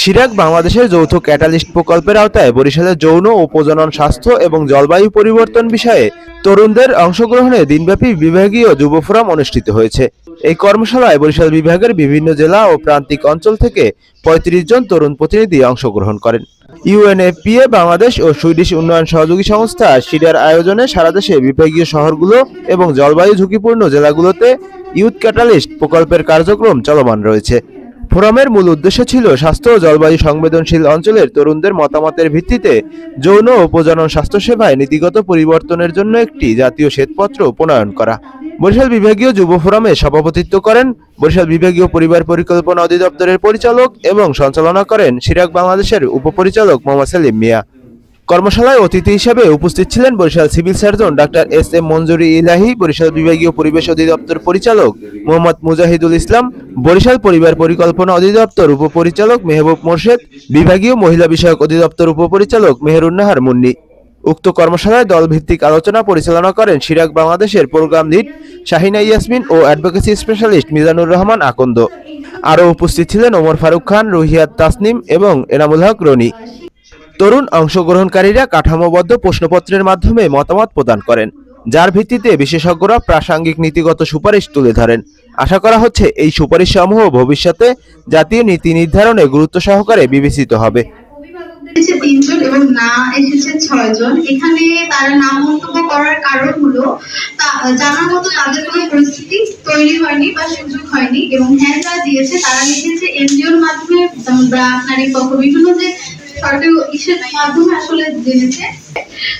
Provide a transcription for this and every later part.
Chirac বাংলাদেশের যৌথ catalyst প্রকল্পের আওতায় বরিশালের যৌন ও প্রজনন স্বাস্থ্য এবং জলবায়ু পরিবর্তন বিষয়ে তরুণদের অংশগ্রহণে দিনব্যাপী বিভাগীয় যুব ফোরাম অনুষ্ঠিত হয়েছে। এই কর্মশালায় বরিশাল বিভাগের বিভিন্ন জেলা ও প্রান্তিক অঞ্চল থেকে ৩৫ জন তরুণ প্রতিনিধি অংশগ্রহণ করেন। ইউএনএফপিএ বাংলাদেশ ও সুইডিশ উন্নয়ন সহযোগী সংস্থা সিডার আয়োজনে সারা দেশে বিভাগীয় শহরগুলো এবং জলবায়ু ঝুঁকিপূর্ণ জেলাগুলোতে ইউথ ক্যাটালিস্ট প্রকল্পের কার্যক্রম চলমান রয়েছে। ফোরামের মূল উদ্দেশ্য ছিল স্বাস্থ্য ও জলবায়ু সংবেদনশীল অঞ্চলের তরুণদের মতামতের ভিত্তিতে যৌন ও প্রজনন স্বাস্থ্যসেবায় নীতিগত পরিবর্তনের জন্য একটি জাতীয় শ্বেতপত্র প্রণয়ন করা। বরিশাল বিভাগীয় যুব ফোরামে সভাপতিত্ব করেন বরিশাল বিভাগীয় পরিবার পরিকল্পনা অধিদপ্তরের পরিচালক এবং সঞ্চালনা করেন সিরাক বাংলাদেশের উপপরিচালক মোহাম্মদ সেলিম মিয়া। কর্মশালায় অতিথি হিসেবে উপস্থিত ছিলেন Barishal civil surgeon doctor S M. Manjuri Elahi, Barishal বিভাগীয় পরিবেশ অধিদপ্তর পরিচালক মোহাম্মদ মুজাহিদুল ইসলাম, বরিশাল পরিবার পরিকল্পনা অধিদপ্তর উপপরিচালক মেহবুব মোর্শেদ, বিভাগীয় মহিলা বিষয়ক অধিদপ্তর উপপরিচালক মেহেরুন্নাহার মুন্নি। উক্ত কর্মশালায় দলভিত্তিক আলোচনা পরিচালনা করেন সিরাক বাংলাদেশের প্রোগ্রাম লিড শাহিনা ইয়াসমিন ও অ্যাডভোকেসি স্পেশালিস্ট মিজানুর রহমান আকন্দ। আরও উপস্থিত ছিলেন ওমর ফারুক খান, রুহিয়াত তাসনিম এবং এনামুল হক রনি। তরুণ অংশগ্রহণকারীরা কাঠামোবদ্ধ প্রশ্নপত্রের মাধ্যমে মতামত প্রদান করেন, যার ভিত্তিতে বিশেষজ্ঞরা প্রাসঙ্গিক নীতিগত সুপারিশ তুলে ধরেন। আশা করা হচ্ছে এই সুপারিশসমূহ ভবিষ্যতে জাতীয় নীতি নির্ধারণে গুরুত্ব সহকারে বিবেচিত হবে। ৩ জন এবং না এসেছে ৬ জন। এখানে তারা নাম মন্তব্য করার কারণ হলো জানার মতো তাদের কোনো পরিস্থিতি তৈরি হয়নি বা সুযোগ হয়নি, এবং হ্যাঁ যারা দিয়েছে তারা লিখেছে এনজিওর মাধ্যমে, নারী পক্ষ বিভিন্ন যে সরকারি ইসের মাধ্যমে আসলে জেনেছে।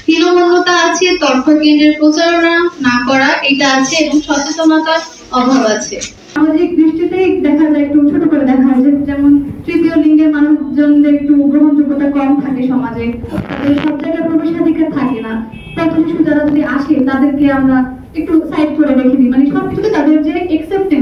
হীনমন্যতা আছে, তথ্য কেন্দ্রের প্রচারণা না করা এটা আছে, এবং সচেতনতার অভাব আছে। সামাজিক দৃষ্টিতেই দেখা যায়, একটু ছোট করে দেখা হয়, যেমন তৃতীয় লিঙ্গের মানুষজনদের একটু গ্রহণযোগ্যতা কম থাকে সমাজে, তাদের সব জায়গায় প্রবেশাধিকার থাকে না। তথ্য শিশু যারা যদি আসে তাদেরকে আমরা একটু সাইড করে রেখে দিই, মানে সবকিছুতে তাদের যে একসেপ্টেন্স